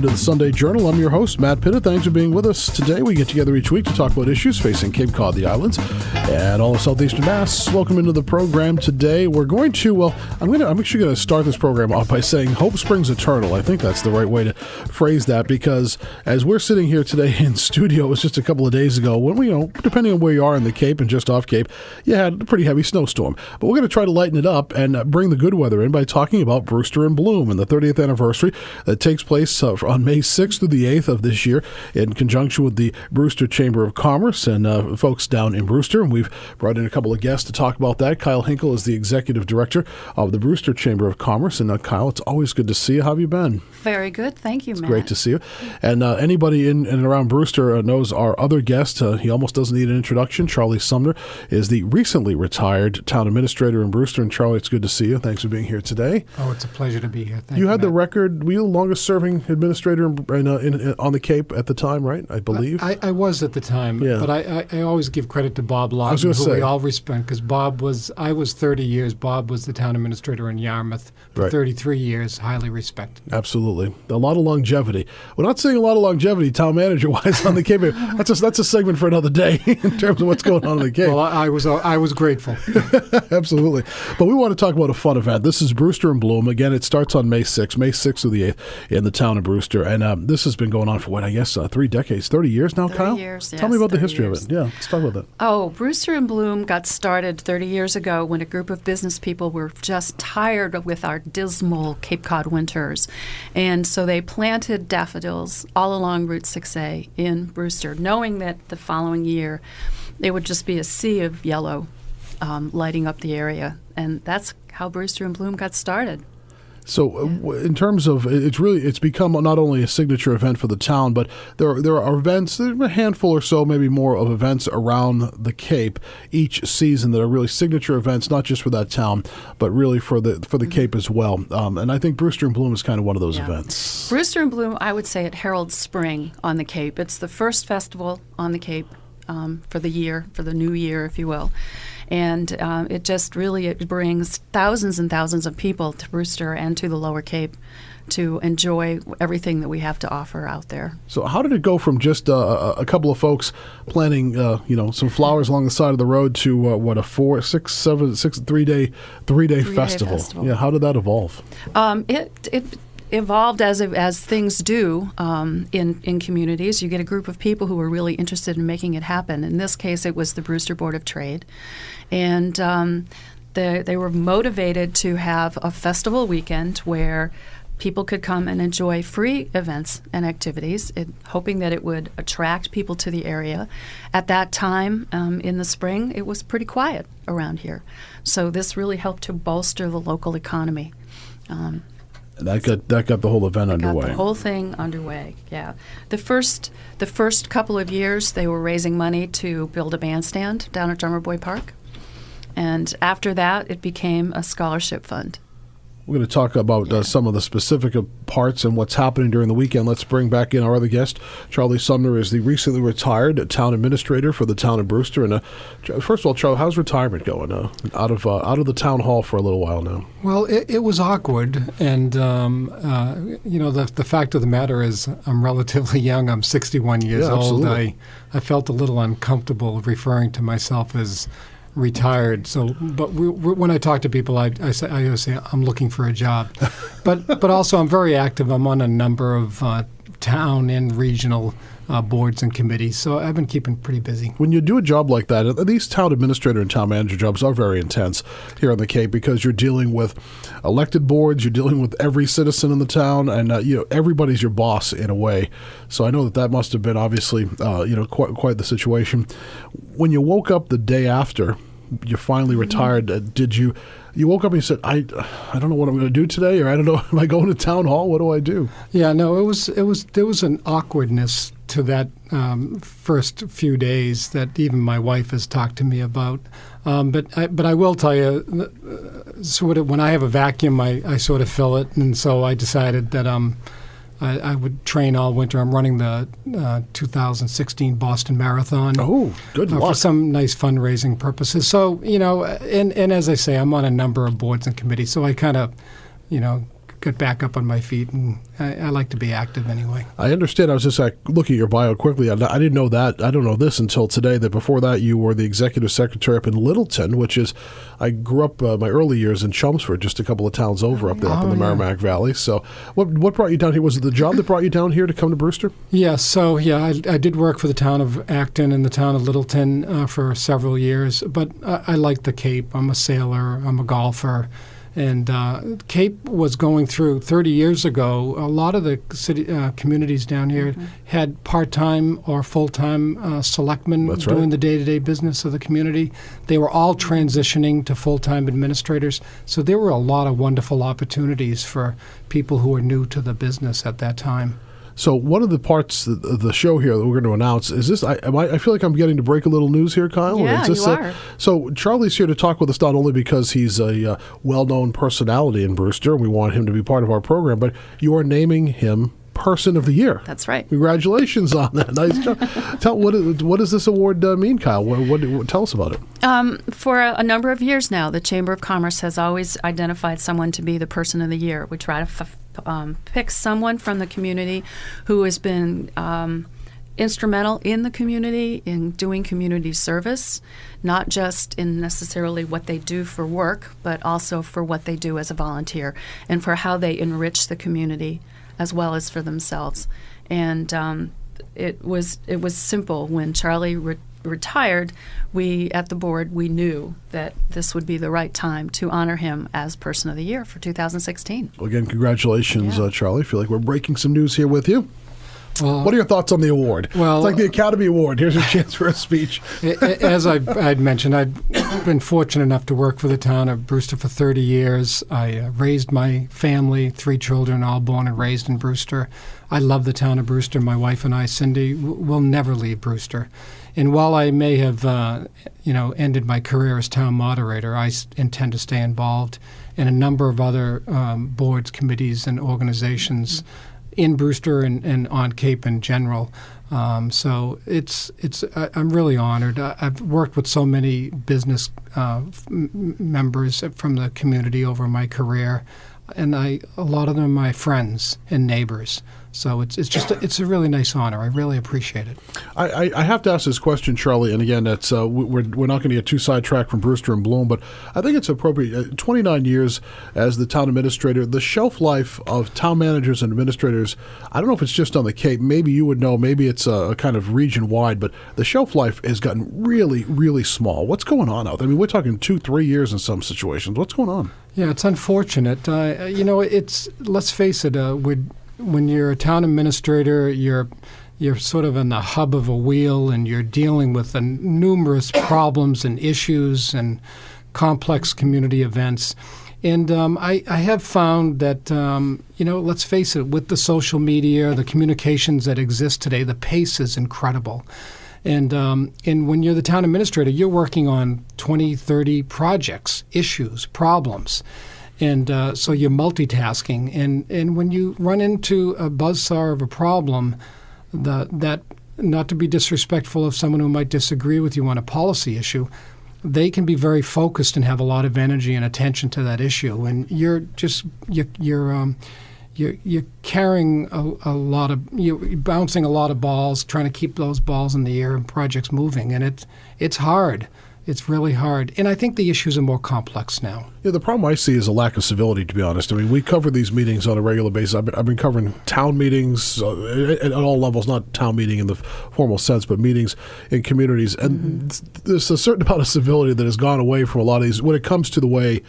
into the Sunday Journal. I'm your host, Matt Pitta. Thanks for being with us. Today, we get together each week to talk about issues facing Cape Cod, the islands, and all of southeastern Mass. Welcome into the program today. We're going to, I'm actually going to start this program off by saying hope springs eternal. I think that's the right way to phrase that, because as we're sitting here today in studio, it was just a couple of days ago when we, depending on where you are in the Cape and just off Cape, you had a pretty heavy snowstorm. But we're going to try to lighten it up and bring the good weather in by talking about Brewster in Bloom and the 30th anniversary that takes place on May 6th through the 8th of this year in conjunction with the Brewster Chamber of Commerce and folks down in Brewster. And we've brought in a couple of guests to talk about that. Kyle Hinckle is the executive director of the Brewster Chamber of Commerce. And Kyle, it's always good to see you. How have you been? Very good. Thank you, Matt. Great to see you. And anybody in and around Brewster knows our other guest. He almost doesn't need an introduction. Charlie Sumner is the recently retired town administrator in Brewster. And Charlie, it's good to see you. Thanks for being here today. Oh, it's a pleasure to be here. Thank you. You had Matt. the record. Were you the longest serving administrator on the Cape at the time, right? I believe. I was at the time, Yeah. but I always give credit to Bob Lawson, who we all respect, because I was 30 years. Bob was the town administrator in Yarmouth for 33 years, highly respected. Absolutely. A lot of longevity. We're not seeing a lot of longevity town manager-wise on the Cape. That's a segment for another day in terms of what's going on in the Cape. Well, I was grateful. Absolutely. But we want to talk about a fun event. This is Brewster in Bloom. Again, it starts on May 6th through the 8th in the town of Brewster. And this has been going on for, 3 decades, 30 years now, 30 Kyle? years, Tell me about the history years. of it. Yeah, let's talk about that. Oh, Brewster in Bloom got started 30 years ago when a group of business people were just tired with our dismal Cape Cod winters. And so they planted daffodils all along Route 6A in Brewster, knowing that the following year it would just be a sea of yellow lighting up the area. And that's how Brewster in Bloom got started. So in terms of, it's become not only a signature event for the town, but there are events, a handful or so, maybe more of events around the Cape each season that are really signature events, not just for that town, but really for the Cape as well. And I think Brewster in Bloom is kind of one of those events. Brewster in Bloom, I would say it heralds spring on the Cape. It's the first festival on the Cape for the year, for the new year, if you will. And it brings thousands and thousands of people to Brewster and to the Lower Cape to enjoy everything that we have to offer out there. So how did it go from just a couple of folks planting, some flowers along the side of the road to a 3-day festival? Yeah, how did that evolve? It evolved as things do in communities. You get a group of people who are really interested in making it happen. In this case, it was the Brewster Board of Trade. And they were motivated to have a festival weekend where people could come and enjoy free events and activities, hoping that it would attract people to the area. At that time, in the spring, it was pretty quiet around here. So this really helped to bolster the local economy. That got the whole event underway. Got the whole thing underway, yeah. The first couple of years, they were raising money to build a bandstand down at Drummer Boy Park. And after that, it became a scholarship fund. We're going to talk about some of the specific parts and what's happening during the weekend. Let's bring back in our other guest. Charlie Sumner is the recently retired town administrator for the town of Brewster. And first of all, Charlie, how's retirement going? Out of the town hall for a little while now. Well, it was awkward, and the fact of the matter is, I'm relatively young. I'm 61 years old. I felt a little uncomfortable referring to myself as retired. So, but when I talk to people, I always say I'm looking for a job. but also I'm very active. I'm on a number of town and regional boards and committees. So I've been keeping pretty busy. When you do a job like that, these town administrator and town manager jobs are very intense here on the Cape because you're dealing with elected boards, you're dealing with every citizen in the town, and everybody's your boss in a way. So I know that must have been obviously quite the situation. When you woke up the day after you finally retired, did you woke up and you said, I don't know what I'm going to do today, or I don't know, am I going to town hall? What do I do? Yeah, no, there was an awkwardness to that first few days that even my wife has talked to me about. But I will tell you, when I have a vacuum, I sort of fill it, and so I decided that I would train all winter. I'm running the 2016 Boston Marathon. Oh, good luck. For some nice fundraising purposes. So, and as I say, I'm on a number of boards and committees, so I kind of, get back up on my feet, and I like to be active anyway. I understand. I was just looking at your bio quickly. I didn't know that. I don't know this until today, that before that you were the executive secretary up in Littleton, which is, I grew up my early years in Chelmsford, just a couple of towns over up there, up in the Merrimack Valley. So what brought you down here? Was it the job that brought you down here to come to Brewster? Yeah, so I did work for the town of Acton and the town of Littleton for several years, but I like the Cape. I'm a sailor. I'm a golfer. And Cape was going through 30 years ago. A lot of the city communities down here had part-time or full-time selectmen doing the day-to-day business of the community. They were all transitioning to full-time administrators. So there were a lot of wonderful opportunities for people who were new to the business at that time. So one of the parts of the show here that we're going to announce is this. I feel like I'm getting to break a little news here, Kyle. Yeah, you are. So Charlie's here to talk with us not only because he's a well-known personality in Brewster, and we want him to be part of our program, but you are naming him Person of the Year. That's right. Congratulations on that. Nice job. What does this award mean, Kyle? What tell us about it. For a number of years now, the Chamber of Commerce has always identified someone to be the Person of the Year. We try to pick someone from the community who has been instrumental in the community, in doing community service, not just in necessarily what they do for work, but also for what they do as a volunteer and for how they enrich the community as well as for themselves. And it was simple. When Charlie retired, we at the board, we knew that this would be the right time to honor him as Person of the Year for 2016. Well, again, congratulations, Charlie. I feel like we're breaking some news here with you. What are your thoughts on the award? Well, it's like the Academy Award. Here's your chance for a speech. As I'd mentioned, I'd been fortunate enough to work for the town of Brewster for 30 years. I raised my family, 3 children, all born and raised in Brewster. I love the town of Brewster. My wife and I, Cindy, will never leave Brewster. And while I may have, ended my career as town moderator, I intend to stay involved in a number of other boards, committees, and organizations in Brewster and on Cape in general. So I'm really honored. I've worked with so many business members from the community over my career, and a lot of them are my friends and neighbors. So it's a really nice honor. I really appreciate it. I have to ask this question, Charlie, and again, that's we're not going to get too sidetracked from Brewster and Bloom, but I think it's appropriate. 29 years as the town administrator, the shelf life of town managers and administrators, I don't know if it's just on the Cape. Maybe you would know. Maybe it's a kind of region-wide, but the shelf life has gotten really, really small. What's going on out there? I mean, we're talking 2-3 years in some situations. What's going on? Yeah, it's unfortunate. Let's face it, when you're a town administrator, you're sort of in the hub of a wheel, and you're dealing with numerous problems and issues and complex community events. And I have found that, let's face it, with the social media, the communications that exist today, the pace is incredible. And when you're the town administrator, you're working on 20, 30 projects, issues, problems. And so you're multitasking. And when you run into a buzzsaw of a problem, that not to be disrespectful of someone who might disagree with you on a policy issue, they can be very focused and have a lot of energy and attention to that issue. And you're carrying a lot of, you're bouncing a lot of balls, trying to keep those balls in the air and projects moving. And it's hard. It's really hard. And I think the issues are more complex now. Yeah, the problem I see is a lack of civility, to be honest. I mean, we cover these meetings on a regular basis. I've been covering town meetings at all levels, not town meeting in the formal sense, but meetings in communities. And there's a certain amount of civility that has gone away from a lot of these when it comes to the way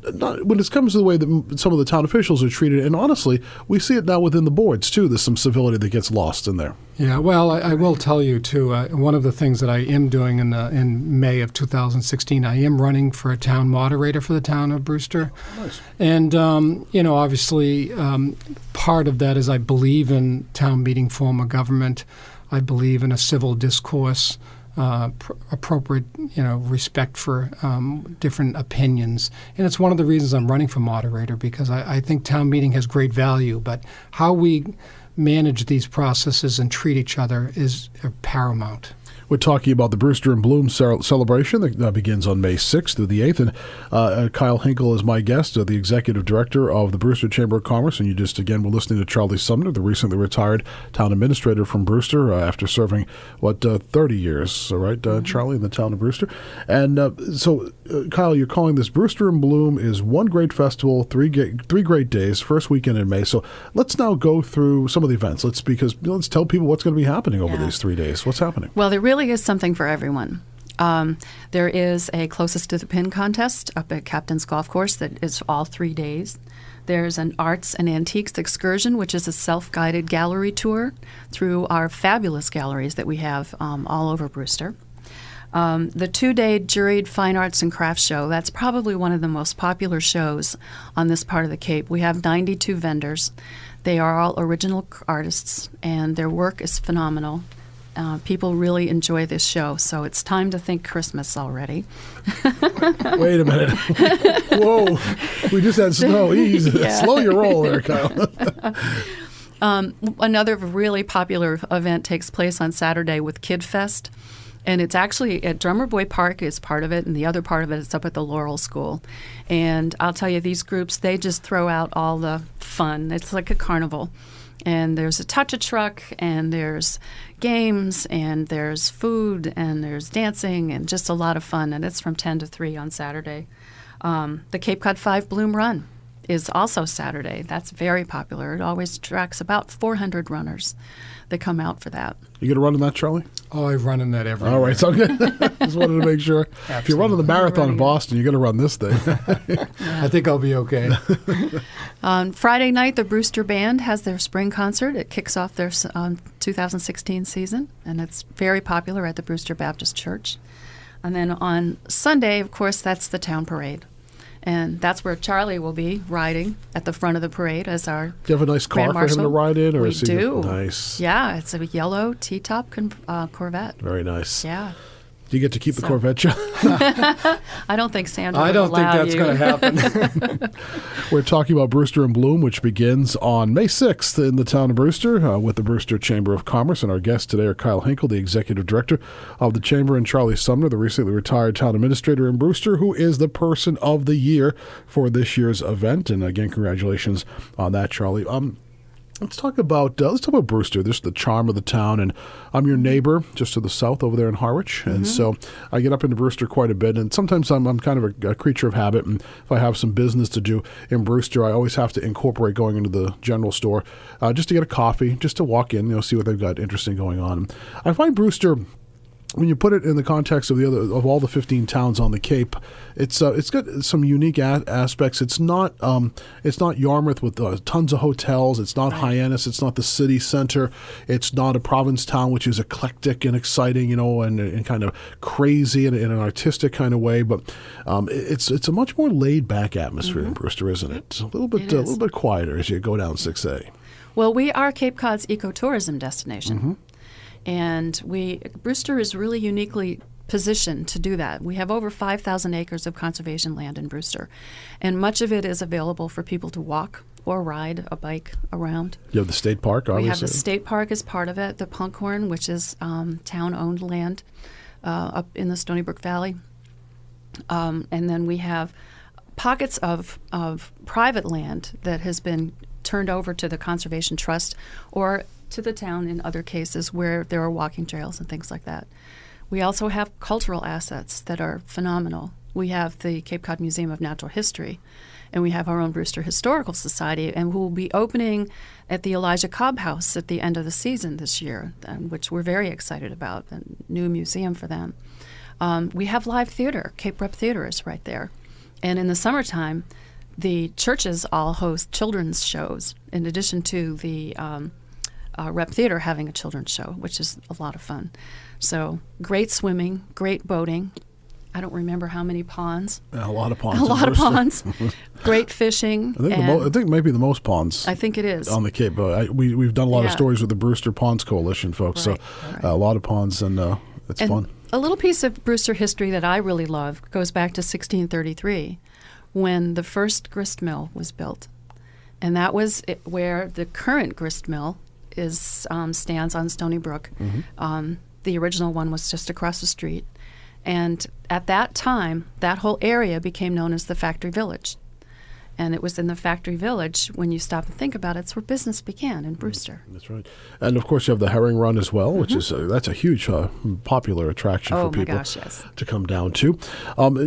that some of the town officials are treated. And honestly, we see it now within the boards, too. There's some civility that gets lost in there. Yeah, well, I will tell you, too, one of the things that I am doing in May of 2016, I am running for a town moderator for the town of Brewster. Nice. And, obviously, part of that is I believe in town meeting form of government. I believe in a civil discourse, appropriate, respect for different opinions. And it's one of the reasons I'm running for moderator, because I think town meeting has great value, but how we manage these processes and treat each other is paramount. We're talking about the Brewster and Bloom celebration that begins on May 6th through the 8th. And Kyle Hinckle is my guest, the executive director of the Brewster Chamber of Commerce. And you just, again, were listening to Charlie Sumner, the recently retired town administrator from Brewster after serving, 30 years, right, Charlie, in the town of Brewster. And so, Kyle, you're calling this Brewster and Bloom is one great festival, three great days, first weekend in May. So let's now go through some of the events. Let's tell people what's going to be happening over these 3 days. What's happening? Well, there really is something for everyone. There is a closest to the pin contest up at Captain's Golf Course that is all 3 days. There's an arts and antiques excursion, which is a self-guided gallery tour through our fabulous galleries that we have all over Brewster. The 2-day juried fine arts and crafts show, that's probably one of the most popular shows on this part of the Cape. We have 92 vendors. They are all original artists, and their work is phenomenal. People really enjoy this show, so it's time to think Christmas already. Wait a minute. Whoa. We just had snow. Easy. Yeah. Slow your roll there, Kyle. Another really popular event takes place on Saturday with Kid Fest. And it's actually at Drummer Boy Park is part of it, and the other part of it is up at the Laurel School. And I'll tell you, these groups, they just throw out all the fun. It's like a carnival. And there's a touch-a-truck, and there's games, and there's food, and there's dancing, and just a lot of fun. And it's from 10 to 3 on Saturday. The Cape Cod 5 Bloom Run is also Saturday. That's very popular. It always attracts about 400 runners that come out for that. You going to run in that, Charlie? Oh, I run in that every All right, so good. Just wanted to make sure. Absolutely. If you're running the marathon in Boston, you're going to run this thing. I think I'll be okay. On Friday night, the Brewster Band has their spring concert. It kicks off their 2016 season, and it's very popular at the Brewster Baptist Church. And then on Sunday, of course, that's the town parade. And that's where Charlie will be riding at the front of the parade as our Do you have a nice car for him to ride in? Or we is he do. Nice. Yeah, it's a yellow T-top Corvette. Very nice. Yeah. Do you get to keep the Corvette, John? I don't think Sandra I don't would think allow that's you. going to happen. We're talking about Brewster and Bloom, which begins on May 6th in the town of Brewster with the Brewster Chamber of Commerce. And our guests today are Kyle Hinckle, the executive director of the Chamber, and Charlie Sumner, the recently retired town administrator in Brewster, who is the person of the year for this year's event. And again, congratulations on that, Charlie. Let's talk about Brewster. This is the charm of the town, and I'm your neighbor just to the south over there in Harwich, and so I get up into Brewster quite a bit. And sometimes I'm kind of a creature of habit, and if I have some business to do in Brewster, I always have to incorporate going into the general store just to get a coffee, just to walk in, see what they've got interesting going on. I find Brewster, when you put it in the context of all the 15 towns on the Cape, it's got some unique aspects. It's not Yarmouth with tons of hotels. It's not Hyannis. It's not the city center. It's not a province town, which is eclectic and exciting, and kind of crazy in an artistic kind of way. But it's a much more laid back atmosphere in Brewster, isn't it? A little bit quieter as you go down 6A. Well, we are Cape Cod's ecotourism destination. And Brewster is really uniquely positioned to do that. We have over 5,000 acres of conservation land in Brewster, and much of it is available for people to walk or ride a bike around. You have the state park, obviously. We have the state park as part of it, the Punkhorn, which is town-owned land up in the Stony Brook Valley. And then we have pockets of private land that has been turned over to the Conservation Trust or to the town in other cases where there are walking trails and things like that. We also have cultural assets that are phenomenal. We have the Cape Cod Museum of Natural History, and we have our own Brewster Historical Society, and we'll be opening at the Elijah Cobb House at the end of the season this year, which we're very excited about, a new museum for them. We have live theater. Cape Rep Theater is right there. And in the summertime, the churches all host children's shows, in addition to the Rep Theater having a children's show, which is a lot of fun. So great swimming, great boating. I don't remember how many ponds. A lot of ponds. A lot of ponds. Great fishing. I think maybe the most ponds. I think it is. On the Cape. We've done a lot of stories with the Brewster Ponds Coalition folks, right. A lot of ponds, and it's fun. A little piece of Brewster history that I really love goes back to 1633 when the first grist mill was built. And that was where the current grist mill stands on Stony Brook. The original one was just across the street. And at that time, that whole area became known as the Factory Village. And it was in the Factory Village, when you stop and think about it, it's where business began in Brewster. That's right. And, of course, you have the Herring Run as well, which is that's a huge popular attraction for people to come down to.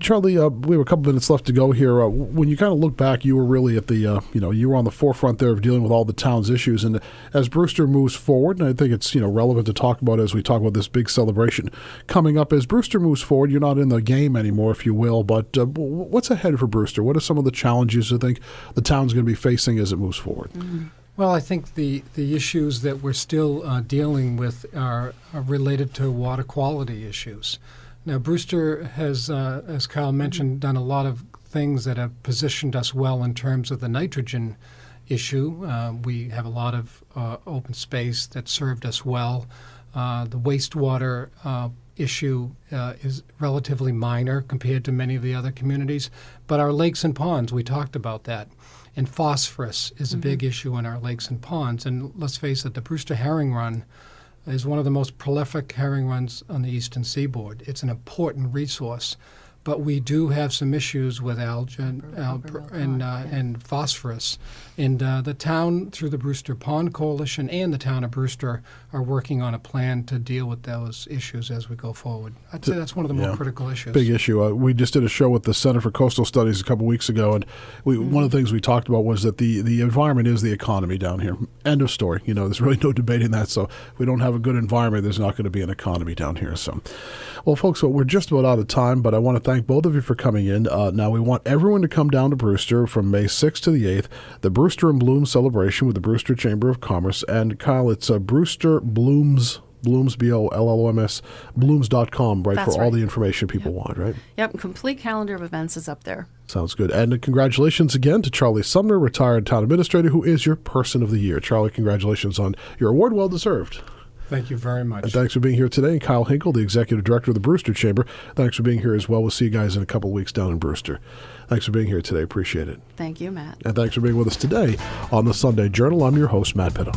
Charlie, we have a couple minutes left to go here. When you kind of look back, you were really at the, you were on the forefront there of dealing with all the town's issues. And as Brewster moves forward, and I think it's, relevant to talk about as we talk about this big celebration coming up, as Brewster moves forward, you're not in the game anymore, if you will, but what's ahead for Brewster? What are some of the challenges I think the town's going to be facing as it moves forward? Well, I think the issues that we're still dealing with are related to water quality issues. Now, Brewster has, as Kyle mentioned, done a lot of things that have positioned us well in terms of the nitrogen issue. We have a lot of open space that served us well. The wastewater issue is relatively minor compared to many of the other communities. But our lakes and ponds, we talked about that. And phosphorus is a big issue in our lakes and ponds. And let's face it, the Brewster Herring Run is one of the most prolific herring runs on the eastern seaboard. It's an important resource. But we do have some issues with algae and phosphorus. And the town, through the Brewster Pond Coalition and the town of Brewster, are working on a plan to deal with those issues as we go forward. I'd say that's one of the more critical issues. Big issue. We just did a show with the Center for Coastal Studies a couple weeks ago, and one of the things we talked about was that the environment is the economy down here. End of story. There's really no debating that. So if we don't have a good environment, there's not going to be an economy down here. So, well, folks, we're just about out of time, but I want to thank both of you for coming in. Now, we want everyone to come down to Brewster from May 6th to the 8th, the Brewster and Bloom celebration with the Brewster Chamber of Commerce. And Kyle, it's Brewster Blooms, B-O-L-L-O-M-S, blooms.com, right, for all the information people want, right? Yep, complete calendar of events is up there. Sounds good. And congratulations again to Charlie Sumner, retired town administrator, who is your Person of the Year. Charlie, congratulations on your award. Well deserved. Thank you very much. And thanks for being here today. And Kyle Hinckle, the Executive Director of the Brewster Chamber, thanks for being here as well. We'll see you guys in a couple of weeks down in Brewster. Thanks for being here today. Appreciate it. Thank you, Matt. And thanks for being with us today on the Sunday Journal. I'm your host, Matt Pitta.